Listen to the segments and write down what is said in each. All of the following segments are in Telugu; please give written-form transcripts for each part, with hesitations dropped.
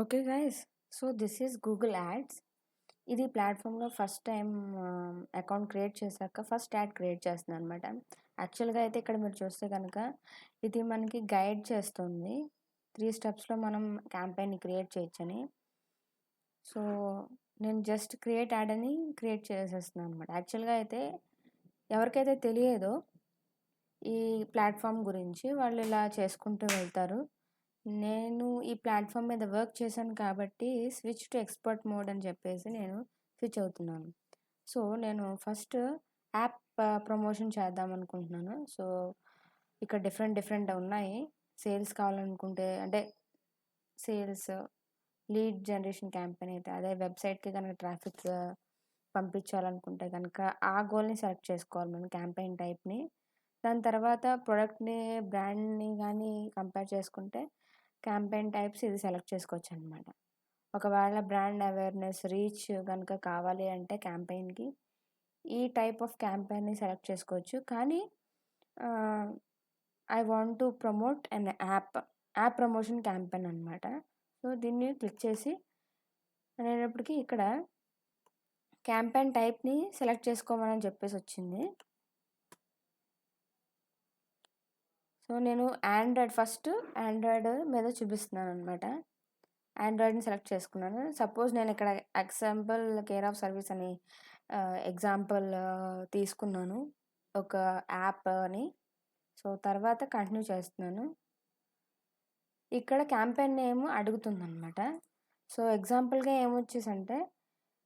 Okay guys. So this is Google ads. ఇది ప్లాట్ఫామ్లో ఫస్ట్ టైం అకౌంట్ క్రియేట్ చేశాక ఫస్ట్ యాడ్ క్రియేట్ చేస్తున్నాను అనమాట. యాక్చువల్గా అయితే ఇక్కడ మీరు చూస్తే కనుక ఇది మనకి గైడ్ చేస్తుంది 3 స్టెప్స్లో మనం క్యాంపెయిన్ని క్రియేట్ చేయొచ్చని. సో నేను జస్ట్ క్రియేట్ యాడ్ అని క్రియేట్ చేసేస్తున్నాను అనమాట. యాక్చువల్గా అయితే ఎవరికైతే తెలియదో ఈ ప్లాట్ఫామ్ గురించి వాళ్ళు ఇలా చేసుకుంటూ వెళ్తారు. నేను ఈ ప్లాట్ఫామ్ మీద వర్క్ చేశాను కాబట్టి స్విచ్ టు ఎక్స్పర్ట్ మోడ్ అని చెప్పేసి నేను స్విచ్ అవుతున్నాను. సో నేను ఫస్ట్ యాప్ ప్రమోషన్ చేద్దాం అనుకుంటున్నాను. సో ఇక్కడ డిఫరెంట్ ఉన్నాయి. సేల్స్ కావాలనుకుంటే అంటే సేల్స్, లీడ్ జనరేషన్ క్యాంపెయిన్ అయితే అదే వెబ్సైట్కి కనుక ట్రాఫిక్ పంపించాలనుకుంటే కనుక ఆ గోల్ని సెలెక్ట్ చేసుకోవాలి మనం క్యాంపెయిన్ టైప్ని. దాని తర్వాత ప్రొడక్ట్ని, బ్రాండ్ని కానీ కంపేర్ చేసుకుంటే క్యాంపెయిన్ టైప్స్ ఇది సెలెక్ట్ చేసుకోవచ్చు అనమాట. ఒకవేళ బ్రాండ్ అవేర్నెస్, రీచ్ కనుక కావాలి అంటే క్యాంపెయిన్కి ఈ టైప్ ఆఫ్ క్యాంపెయిన్ని సెలెక్ట్ చేసుకోవచ్చు. కానీ I want to promote an app promotion campaign అనమాట. సో దీన్ని క్లిక్ చేసి అనేటప్పటికి ఇక్కడ క్యాంపెయిన్ టైప్ని సెలెక్ట్ చేసుకోమని చెప్పేసి వచ్చింది. సో నేను ఆండ్రాయిడ్ మీద చూపిస్తున్నాను అనమాట. ఆండ్రాయిడ్ని సెలెక్ట్ చేసుకున్నాను. సపోజ్ నేను ఇక్కడ ఎగ్జాంపుల్ కేర్ ఆఫ్ సర్వీస్ అని ఎగ్జాంపుల్ తీసుకున్నాను ఒక యాప్ అని. సో తర్వాత కంటిన్యూ చేస్తున్నాను. ఇక్కడ క్యాంపెయిన్ నేమ్ అడుగుతుందన్నమాట. సో ఎగ్జాంపుల్గా ఏమొచ్చేసంటే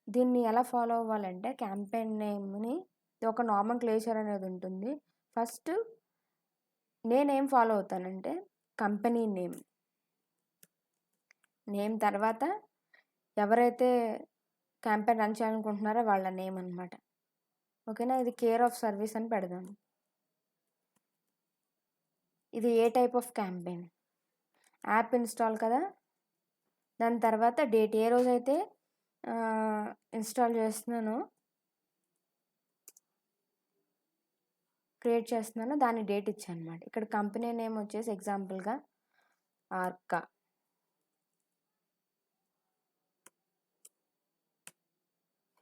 దీన్ని ఎలా ఫాలో అవ్వాలంటే క్యాంపెయిన్ నేమ్ని ఒక నామన్క్లేచర్ అనేది ఉంటుంది. ఫస్ట్ నేనేం ఫాలో అవుతానంటే కంపెనీ నేమ్ తర్వాత ఎవరైతే క్యాంపెయిన్ రన్ చేయాలనుకుంటున్నారో వాళ్ళ నేమ్ అనమాట. ఓకేనా. ఇది కేర్ ఆఫ్ సర్వీస్ అని పెడదాం. ఇది ఏ type of campaign, app install కదా. దాని తర్వాత డేట్, ఏ రోజైతే ఇన్స్టాల్ చేస్తున్నానో క్రియేట్ చేస్తున్నానో దాని డేట్ ఇచ్చాను అనమాట. ఇక్కడ కంపెనీ నేమ్ వచ్చేసి ఎగ్జాంపుల్గా ఆర్కా.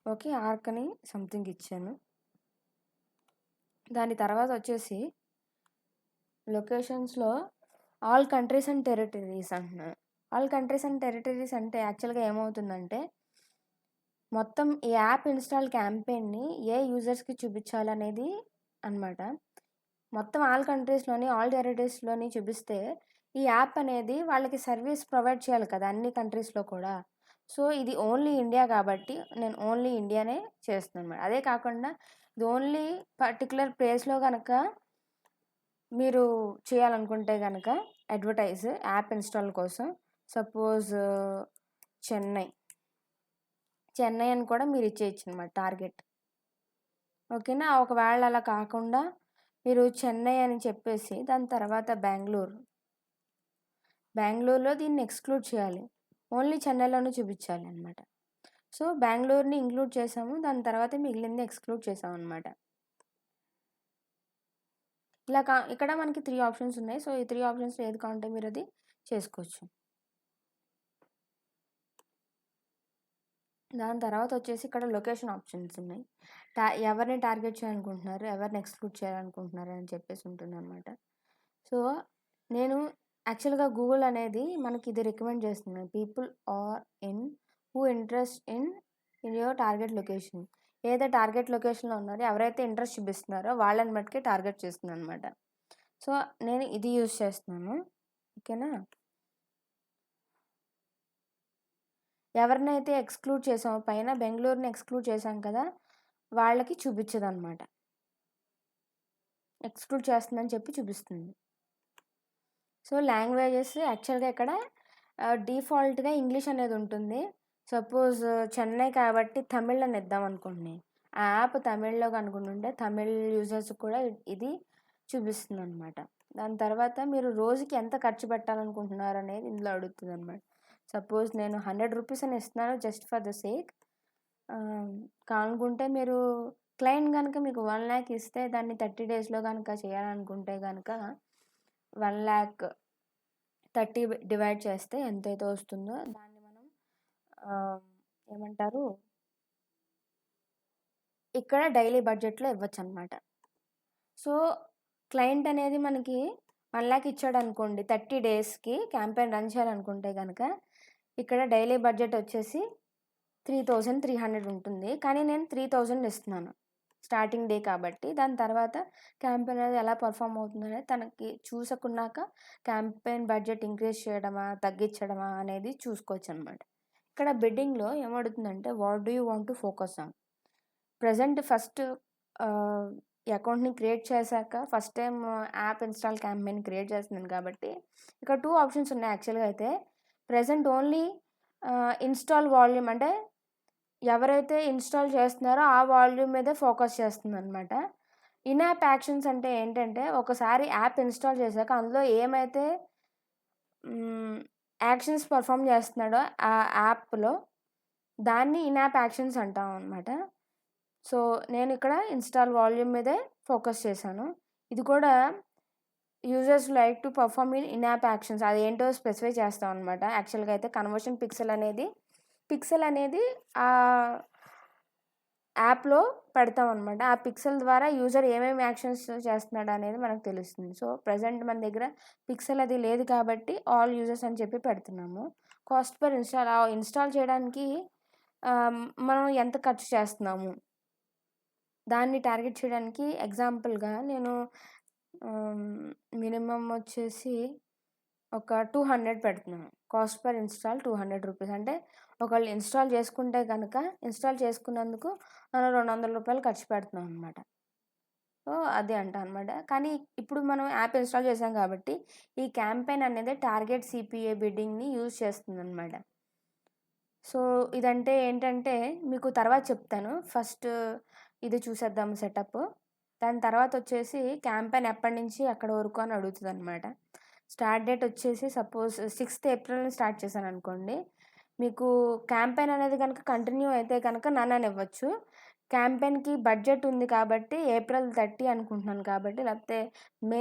ఓకే, ఆర్క్ అని సంథింగ్ ఇచ్చాను. దాని తర్వాత వచ్చేసి లొకేషన్స్లో ఆల్ కంట్రీస్ అండ్ టెరిటరీస్ అంటున్నాను. ఆల్ కంట్రీస్ అండ్ టెరిటరీస్ అంటే యాక్చువల్గా ఏమవుతుందంటే మొత్తం ఈ యాప్ ఇన్స్టాల్ క్యాంపెయిన్ని ఏ యూజర్స్కి చూపించాలనేది అనమాట. మొత్తం ఆల్ కంట్రీస్లోని, ఆల్ టెరిటరీస్లోని చూపిస్తే ఈ యాప్ అనేది వాళ్ళకి సర్వీస్ ప్రొవైడ్ చేయాలి కదా అన్ని కంట్రీస్లో కూడా. సో ఇది ఓన్లీ ఇండియా కాబట్టి నేను ఓన్లీ ఇండియానే చేస్తున్నాను అనమాట. అదే కాకుండా ఇది ఓన్లీ పర్టికులర్ ప్లేస్లో కనుక మీరు చేయాలనుకుంటే కనుక అడ్వర్టైజ్ యాప్ ఇన్స్టాల్ కోసం సపోజ్ చెన్నై అని కూడా మీరు ఇచ్చేయచ్చు అనమాట టార్గెట్. ఓకేనా. ఒకవేళ అలా కాకుండా మీరు చెన్నై అని చెప్పేసి దాని తర్వాత బెంగళూరులో దీన్ని ఎక్స్క్లూడ్ చేయాలి, ఓన్లీ చెన్నైలోనే చూపించాలి అనమాట. సో బెంగళూరుని ఇంక్లూడ్ చేసాము, దాని తర్వాత మిగిలింది ఎక్స్క్లూడ్ చేసాము అనమాట. ఇలా ఇక్కడ మనకి 3 ఆప్షన్స్ ఉన్నాయి. సో ఈ 3 ఆప్షన్స్ ఏది కావాలంటే మీరు అది చేసుకోవచ్చు. దాని తర్వాత వచ్చేసి ఇక్కడ లొకేషన్ ఆప్షన్స్ ఉన్నాయి. ఎవరిని టార్గెట్ చేయాలనుకుంటున్నారు, ఎవరిని ఎక్స్క్లూడ్ చేయాలనుకుంటున్నారు అని చెప్పేసి ఉంటుంది అనమాట. సో నేను యాక్చువల్గా గూగుల్ అనేది మనకి ఇది రికమెండ్ చేస్తుంది, people are who interest in your target location. ఏదైతే టార్గెట్ లొకేషన్లో ఉన్నారో ఎవరైతే ఇంట్రెస్ట్ చూపిస్తున్నారో వాళ్ళని బట్టి టార్గెట్ చేస్తుంది అనమాట. సో నేను ఇది యూజ్ చేస్తున్నాను. ఓకేనా. ఎవరినైతే ఎక్స్క్లూడ్ చేసామో పైన బెంగళూరుని ఎక్స్క్లూడ్ చేసాం కదా వాళ్ళకి చూపించదు అనమాట, ఎక్స్క్లూడ్ చేస్తుందని చెప్పి చూపిస్తుంది. సో లాంగ్వేజెస్ యాక్చువల్గా ఇక్కడ డిఫాల్ట్గా ఇంగ్లీష్ అనేది ఉంటుంది. సపోజ్ చెన్నై కాబట్టి తమిళ్ అని ఇద్దాం అనుకోండి. ఆ యాప్ తమిళ్లో కనుకుంటుంటే తమిళ్ యూజర్స్ కూడా ఇది చూపిస్తుంది అనమాట. దాని తర్వాత మీరు రోజుకి ఎంత ఖర్చు పెట్టాలనుకుంటున్నారు అనేది ఇందులో అడుగుతుంది అనమాట. సపోజ్ నేను 100 రూపీస్ అని ఇస్తున్నాను జస్ట్ ఫర్ ద సేక్. కానుకుంటే మీరు క్లయింట్ కనుక మీకు 1 lakh ఇస్తే దాన్ని 30 daysలో కనుక చేయాలనుకుంటే కనుక 1 lakh 30 డివైడ్ చేస్తే ఎంతైతే వస్తుందో దాన్ని ఏమంటారు, ఇక్కడ డైలీ బడ్జెట్‌లో ఇవ్వచ్చనమాట. సో, క్లయింట్ అనేది మనకి 1,00,000 ఇచ్చాడనుకోండి, 30 డేస్‌కి క్యాంపెయిన్ రన్ చేయాలనుకుంటే గనక, ఇక్కడ డైలీ బడ్జెట్ వచ్చేసి 3,300 ఉంటుంది. కానీ నేను 3,000 ఇస్తున్నాను. స్టార్టింగ్ డే కాబట్టి. దాని తర్వాత క్యాంపెయిన్ అనేది ఎలా పెర్ఫార్మ్ అవుతుందనేది తనకి చూసుకున్నాక క్యాంపెయిన్ బడ్జెట్ ఇంక్రీజ్ చేయడమా, తగ్గించడమా అనేది చూసుకోవచ్చనమాట. ఇక్కడ బిడ్డింగ్‌లో ఏమడుగుతుందంటే, what do you want to focus on? Present first ఈ అకౌంట్‌ని క్రియేట్ చేశాక first time app install campaign create చేస్తున్నాను కాబట్టి, ఇక్కడ 2 ఆప్షన్స్ ఉన్నాయి యాక్చువల్‌గా అయితే. ప్రెజెంట్ ఓన్లీ ఇన్‌స్టాల్ వాల్యూమ్, అంటే ఎవరైతే ఇన్‌స్టాల్ చేస్తున్నారో ఆ వాల్యూమ్ మీదే ఫోకస్ చేస్తుందనమాట. ఇన్ యాప్ యాక్షన్స్ అంటే ఏంటంటే, ఒకసారి యాప్ ఇన్‌స్టాల్ చేశాక అందులో ఏమైతే యాక్షన్స్ పెర్ఫార్మ్ చేస్తున్నాడో ఆ యాప్‌లో, దాన్ని ఇన్ యాప్ యాక్షన్స్ అంటాం అనమాట. సో, నేను ఇక్కడ ఇన్‌స్టాల్ వాల్యూమ్ మీదే ఫోకస్ చేశాను. ఇది కూడా users like to perform in app actions అదేంటో స్పెసిఫై చేస్తాం అనమాట. యాక్చువల్‌గా అయితే కన్వర్షన్ పిక్సెల్ అనేది యాప్‌లో పెడతామనమాట. ఆ పిక్సెల్ ద్వారా యూజర్ ఏమేమి యాక్షన్స్ చేస్తున్నాడు అనేది మనకు తెలుస్తుంది. సో, ప్రెజెంట్ మన దగ్గర పిక్సెల్ అది లేదు కాబట్టి ఆల్ యూజర్స్ అని చెప్పి పెడుతున్నాము. కాస్ట్ పర్ ఇన్‌స్టాల్, ఇన్‌స్టాల్ చేయడానికి మనం ఎంత ఖర్చు చేస్తున్నాము, దాన్ని టార్గెట్ చేయడానికి ఎగ్జాంపుల్‌గా నేను మినిమమ్ వచ్చేసి ఒక 200 పెడుతున్నాను. కాస్ట్ పర్ ఇన్‌స్టాల్ రూ. 200. అంటే ఒకళ్ళు ఇన్‌స్టాల్ చేసుకుంటే గనక, ఇన్‌స్టాల్ చేసుకున్నందుకు మనం రూ. 200 ఖర్చు పెడుతున్నాం అనమాట. సో, అది అంటా అనమాట. కానీ ఇప్పుడు మనం యాప్ ఇన్‌స్టాల్ చేసాం కాబట్టి, ఈ క్యాంపెయిన్ అనేది టార్గెట్ సిపిఏ బిడ్డింగ్‌ని యూజ్ చేస్తుందనమాట. సో, ఇదంటే ఏంటంటే మీకు తర్వాత చెప్తాను. ఫస్ట్ ఇది చూసేద్దాం సెటప్. దాని తర్వాత వచ్చేసి క్యాంపెయిన్ ఎప్పటినుంచి ఎక్కడి వరకు అని అడుగుతదనమాట. స్టార్ట్ డేట్ వచ్చేసి సపోజ్ 6th ఏప్రిల్‌ని స్టార్ట్ చేశాననుకోండి. మీకు క్యాంపెయిన్ అనేది గనక కంటిన్యూ అయితే గనక నన్ అని ఇవ్వచ్చు. క్యాంపెయిన్‌కి బడ్జెట్ ఉంది కాబట్టి ఏప్రిల్ 30 అనుకుంటున్నాను కాబట్టి, లేకపోతే మే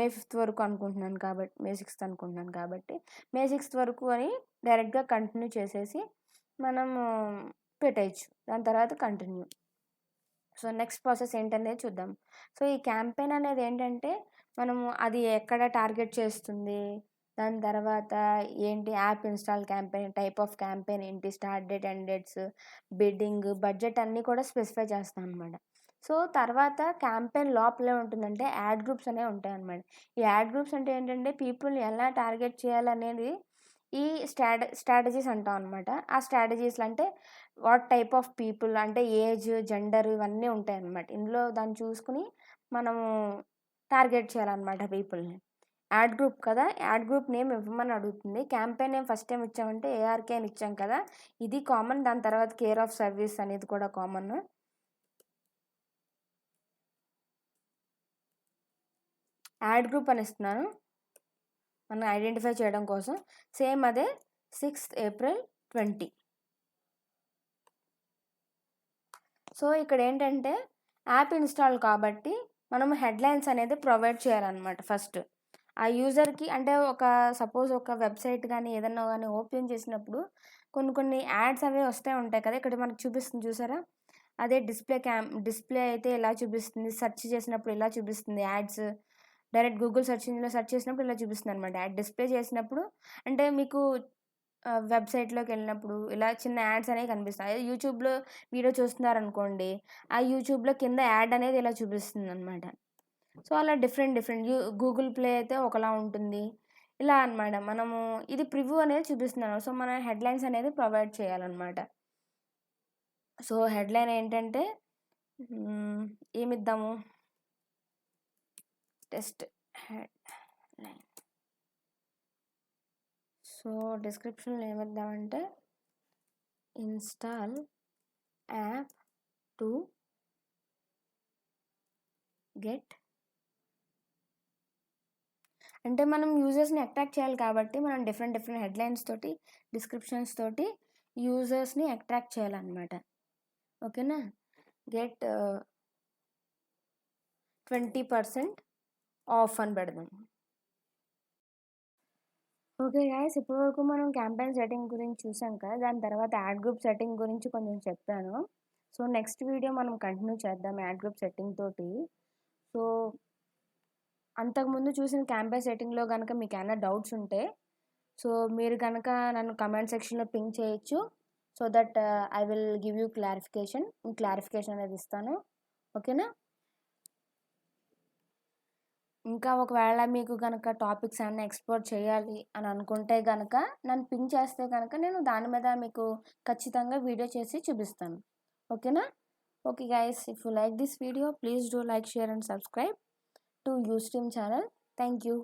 5th వరకు అనుకుంటున్నాను కాబట్టి, మే 6th అనుకుంటున్నాను కాబట్టి, మే 6th వరకు అని డైరెక్ట్‌గా కంటిన్యూ చేసేసి మనము పెట్టేయచ్చు. దాని తర్వాత కంటిన్యూ. సో, నెక్స్ట్ ప్రాసెస్ ఏంటనేది చూద్దాం. సో, ఈ క్యాంపెయిన్ అనేది ఏంటంటే, మనము అది ఎక్కడ టార్గెట్ చేస్తుంది, దాని తర్వాత ఏంటి, app install campaign, type of campaign ఏంటి, start date, end dates, bidding, budget అన్నీ కూడా స్పెసిఫై చేస్తాం అనమాట. సో, తర్వాత క్యాంపెయిన్ లోపల ఏముంటుందంటే యాడ్ గ్రూప్స్ అనేవి ఉంటాయన్నమాట. ఈ యాడ్ గ్రూప్స్ అంటే ఏంటంటే, పీపుల్‌ని ఎలా టార్గెట్ చేయాలనేది ఈ స్ట్రాటజీస్ అంటాం అనమాట. ఆ స్ట్రాటజీస్‌లో అంటే వాట్ టైప్ ఆఫ్ పీపుల్ అంటే ఏజ్, జెండర్ ఇవన్నీ ఉంటాయన్నమాట. ఇందులో దాన్ని చూసుకొని మనము టార్గెట్ చేయాలన్నమాట పీపుల్‌ని. యాడ్ గ్రూప్ కదా! యాడ్ గ్రూప్ నేమ్ ఇవ్వమని అడుగుతుంది. క్యాంపెయిన్ నేమ్ ఫస్ట్ టైమ్ ఇచ్చామంటే ఏఆర్‌కే అని ఇచ్చాం కదా! ఇది కామన్. దాని తర్వాత కేర్ ఆఫ్ సర్వీస్ అనేది కూడా కామన్. యాడ్ గ్రూప్ అని ఇస్తున్నాను, మనం ఐడెంటిఫై చేయడం కోసం. సేమ్ అదే 6th ఏప్రిల్ 20. సో, ఇక్కడేంటంటే యాప్ ఇన్‌స్టాల్ కాబట్టి మనం హెడ్‌లైన్స్ అనేది ప్రొవైడ్ చేయాలనమాట ఫస్ట్. ఆ యూజర్‌కి అంటే సపోజ్ ఒక వెబ్‌సైట్ గానీ, ఏదన్నా గానీ ఓపెన్ చేసినప్పుడు కొన్ని యాడ్స్ అవి వస్తా ఉంటాయి కదా! ఇక్కడ మనకు చూపిస్తుంది చూసారా? అదే డిస్‌ప్లే అయితే ఇలా చూపిస్తుంది. సెర్చ్ చేసినప్పుడు ఇలా చూపిస్తుంది యాడ్స్. డైరెక్ట్ గూగుల్ సెర్చ్ ఇంజిన్‌లో సెర్చ్ చేసినప్పుడు ఇలా చూపిస్తుందనమాట. యాడ్ డిస్‌ప్లే చేసినప్పుడు అంటే మీకు వెబ్‌సైట్‌లోకెళ్ళినప్పుడు ఇలా చిన్న యాడ్స్ అనేవి కనిపిస్తాయి. అదే యూట్యూబ్‌లో వీడియో చూస్తున్నారనుకోండి, ఆ యూట్యూబ్‌లో కింద యాడ్ అనేది ఇలా చూపిస్తుందనమాట. సో, అలా డిఫరెంట్ గూగుల్ ప్లే అయితే ఒకలా ఉంటుంది. ఇలా అనమాట. మనము ఇది ప్రివ్యూ అనేది చూపిస్తున్నాను. సో, మన హెడ్‌లైన్స్ అనేది ప్రొవైడ్ చేయాలనమాట. సో, హెడ్‌లైన్ ఏంటంటే ఏమిద్దాము? Test headline. సో, డిస్క్రిప్షన్‌లో ఏమిద్దామంటే ఇన్‌స్టాల్ యాప్ టు గెట్, అంటే మనం యూజర్స్‌ని అట్రాక్ట్ చేయాలి కాబట్టి మనం డిఫరెంట్ హెడ్‌లైన్స్ తోటి, డిస్క్రిప్షన్స్ తోటి యూజర్స్‌ని అట్రాక్ట్ చేయాలనమాట. ఓకేనా? గెట్ 20% ఆఫ్ అని పెడదాం. ఓకే గైస్, ఇప్పటివరకు మనం క్యాంపెయిన్ సెట్టింగ్ గురించి చూసాం కదా! దాని తర్వాత యాడ్ గ్రూప్ సెట్టింగ్ గురించి కొంచెం చెప్పాను. సో, నెక్స్ట్ వీడియో మనం కంటిన్యూ చేద్దాం యాడ్ గ్రూప్ సెట్టింగ్ తోటి. సో, అంతకుముందు చూసిన క్యాంపెయిన్ సెట్టింగ్‌లో గనక మీకేమన్నా డౌట్స్ ఉంటే, సో, మీరు గనక నన్ను కామెంట్ సెక్షన్‌లో పింగ్ చేయొచ్చు. So that I will give you clarification అనేది ఇస్తాను. ఓకేనా? ఇంకా ఒకవేళ మీకు గనక టాపిక్స్ ఏమన్నా ఎక్స్‌ప్లోర్ చేయాలి అని అనుకుంటే గనక నన్ను పింగ్ చేస్తే గనక నేను దాని మీద మీకు ఖచ్చితంగా వీడియో చేసి చూపిస్తాను. ఓకేనా? Okay guys, if you like this video please do like, share and subscribe to Ustream channel. Thank you.